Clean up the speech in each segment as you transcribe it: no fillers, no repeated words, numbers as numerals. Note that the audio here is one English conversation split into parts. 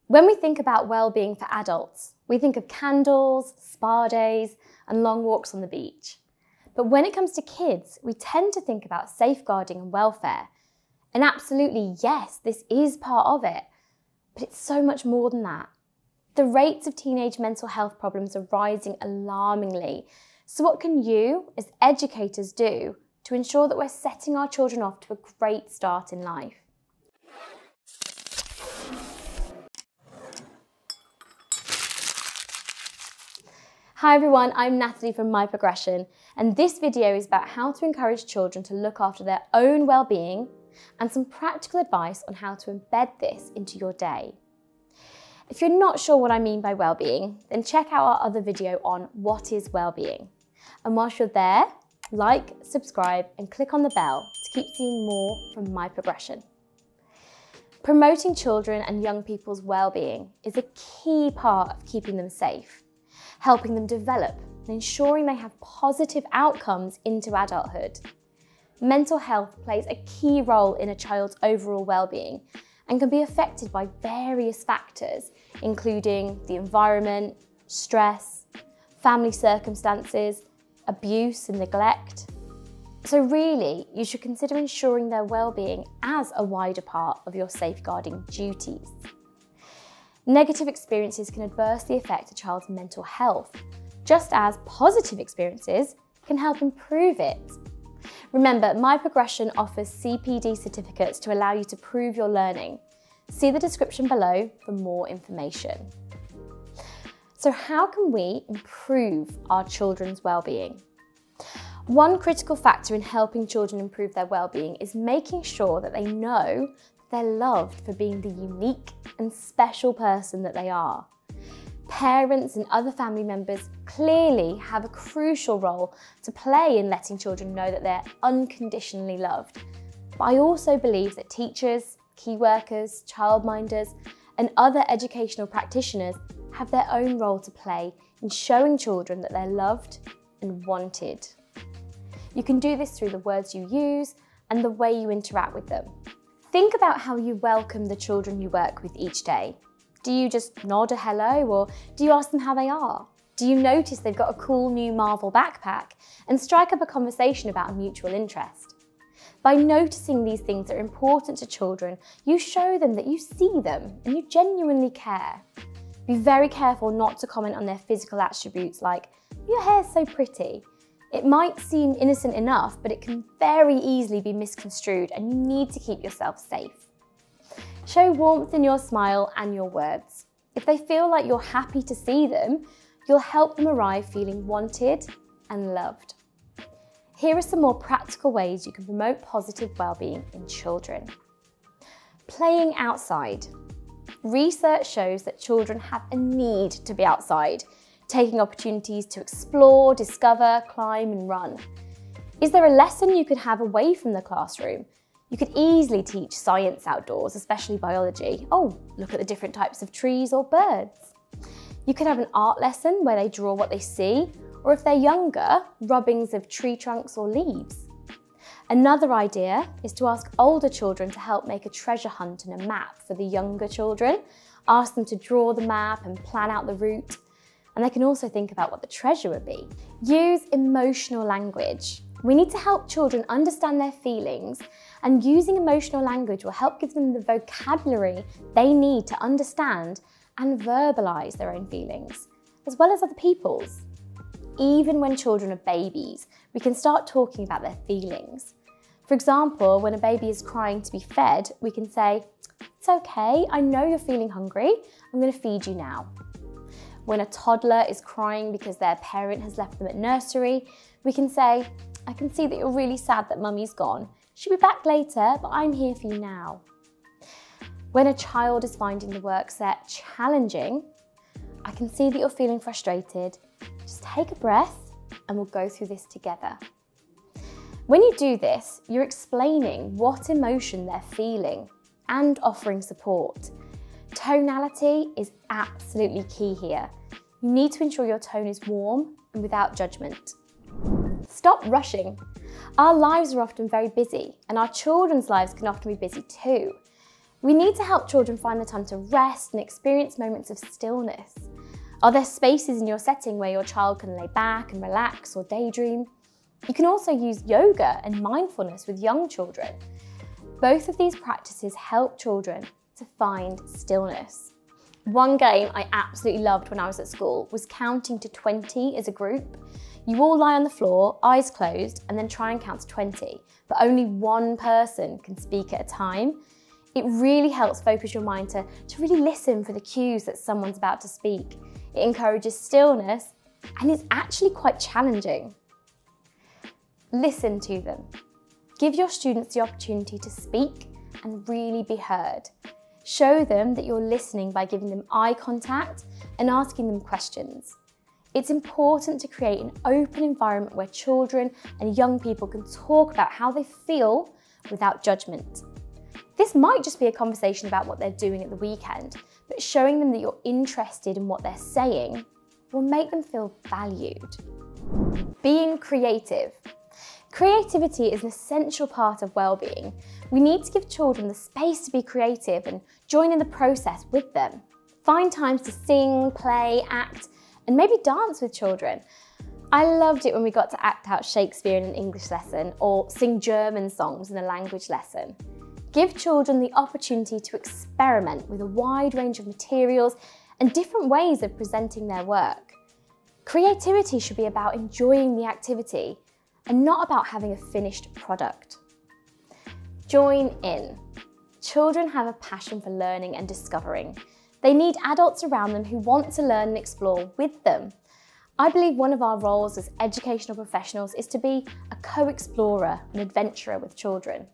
When we think about well-being for adults, we think of candles, spa days, and long walks on the beach. But when it comes to kids, we tend to think about safeguarding and welfare. And absolutely, yes, this is part of it, but it's so much more than that. The rates of teenage mental health problems are rising alarmingly. So what can you, as educators, do to ensure that we're setting our children off to a great start in life? Hi everyone, I'm Natalie from My Progression, and this video is about how to encourage children to look after their own well-being and some practical advice on how to embed this into your day. If you're not sure what I mean by well-being, then check out our other video on what is well-being. And whilst you're there, like, subscribe and click on the bell to keep seeing more from My Progression. Promoting children and young people's well-being is a key part of keeping them safe, helping them develop and ensuring they have positive outcomes into adulthood. Mental health plays a key role in a child's overall well-being and can be affected by various factors, including the environment, stress, family circumstances, abuse and neglect. So really, you should consider ensuring their well-being as a wider part of your safeguarding duties. Negative experiences can adversely affect a child's mental health, just as positive experiences can help improve it. Remember, My Progression offers CPD certificates to allow you to prove your learning. See the description below for more information. So how can we improve our children's well-being? One critical factor in helping children improve their well-being is making sure that they know they're loved for being the unique and special person that they are. Parents and other family members clearly have a crucial role to play in letting children know that they're unconditionally loved. But I also believe that teachers, key workers, childminders, and other educational practitioners have their own role to play in showing children that they're loved and wanted. You can do this through the words you use and the way you interact with them. Think about how you welcome the children you work with each day. Do you just nod a hello, or do you ask them how they are? Do you notice they've got a cool new Marvel backpack and strike up a conversation about a mutual interest? By noticing these things that are important to children, you show them that you see them and you genuinely care. Be very careful not to comment on their physical attributes like, "Your hair's so pretty." It might seem innocent enough, but it can very easily be misconstrued, and you need to keep yourself safe. Show warmth in your smile and your words. If they feel like you're happy to see them, you'll help them arrive feeling wanted and loved. Here are some more practical ways you can promote positive well-being in children. Playing outside. Research shows that children have a need to be outside, taking opportunities to explore, discover, climb and run. Is there a lesson you could have away from the classroom? You could easily teach science outdoors, especially biology. Oh, look at the different types of trees or birds. You could have an art lesson where they draw what they see, or if they're younger, rubbings of tree trunks or leaves. Another idea is to ask older children to help make a treasure hunt and a map for the younger children. Ask them to draw the map and plan out the route. And they can also think about what the treasure would be. Use emotional language. We need to help children understand their feelings, and using emotional language will help give them the vocabulary they need to understand and verbalise their own feelings, as well as other people's. Even when children are babies, we can start talking about their feelings. For example, when a baby is crying to be fed, we can say, "It's okay, I know you're feeling hungry, I'm going to feed you now." When a toddler is crying because their parent has left them at nursery, we can say, "I can see that you're really sad that mummy's gone. She'll be back later, but I'm here for you now." When a child is finding the work set challenging, "I can see that you're feeling frustrated. Just take a breath and we'll go through this together." When you do this, you're explaining what emotion they're feeling and offering support. Tonality is absolutely key here. You need to ensure your tone is warm and without judgment. Stop rushing. Our lives are often very busy, and our children's lives can often be busy too. We need to help children find the time to rest and experience moments of stillness. Are there spaces in your setting where your child can lay back and relax or daydream? You can also use yoga and mindfulness with young children. Both of these practices help children to find stillness. One game I absolutely loved when I was at school was counting to 20 as a group. You all lie on the floor, eyes closed, and then try and count to 20, but only one person can speak at a time. It really helps focus your mind to really listen for the cues that someone's about to speak. It encourages stillness, and it's actually quite challenging. Listen to them. Give your students the opportunity to speak and really be heard. Show them that you're listening by giving them eye contact and asking them questions. It's important to create an open environment where children and young people can talk about how they feel without judgment. This might just be a conversation about what they're doing at the weekend, but showing them that you're interested in what they're saying will make them feel valued. Being creative. Creativity is an essential part of well-being. We need to give children the space to be creative and join in the process with them. Find times to sing, play, act, and maybe dance with children. I loved it when we got to act out Shakespeare in an English lesson or sing German songs in a language lesson. Give children the opportunity to experiment with a wide range of materials and different ways of presenting their work. Creativity should be about enjoying the activity and not about having a finished product. Join in. Children have a passion for learning and discovering. They need adults around them who want to learn and explore with them. I believe one of our roles as educational professionals is to be a co-explorer and adventurer with children.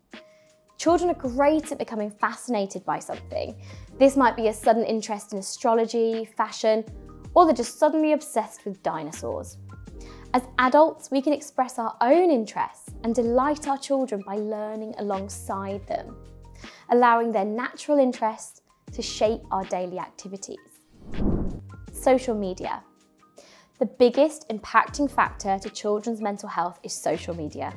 Children are great at becoming fascinated by something. This might be a sudden interest in astrology, fashion, or they're just suddenly obsessed with dinosaurs. As adults, we can express our own interests and delight our children by learning alongside them, allowing their natural interests to shape our daily activities. Social media. The biggest impacting factor to children's mental health is social media.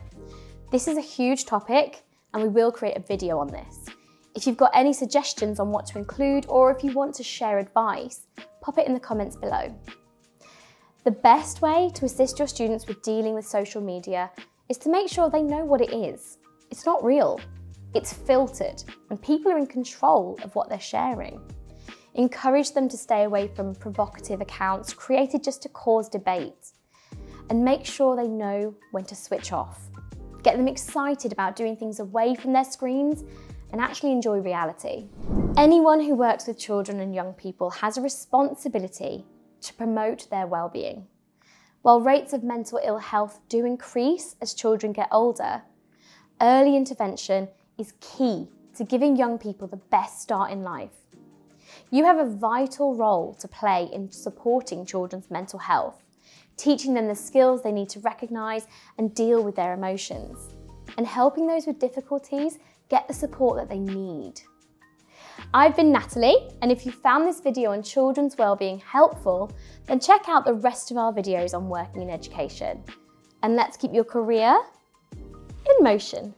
This is a huge topic, and we will create a video on this. If you've got any suggestions on what to include, or if you want to share advice, pop it in the comments below. The best way to assist your students with dealing with social media is to make sure they know what it is. It's not real, it's filtered, and people are in control of what they're sharing. Encourage them to stay away from provocative accounts created just to cause debate, and make sure they know when to switch off. Get them excited about doing things away from their screens and actually enjoy reality. Anyone who works with children and young people has a responsibility to promote their well-being. While rates of mental ill health do increase as children get older, early intervention is key to giving young people the best start in life. You have a vital role to play in supporting children's mental health, teaching them the skills they need to recognise and deal with their emotions, and helping those with difficulties get the support that they need. I've been Natalie, and if you found this video on children's wellbeing helpful, then check out the rest of our videos on working in education. And let's keep your career in motion.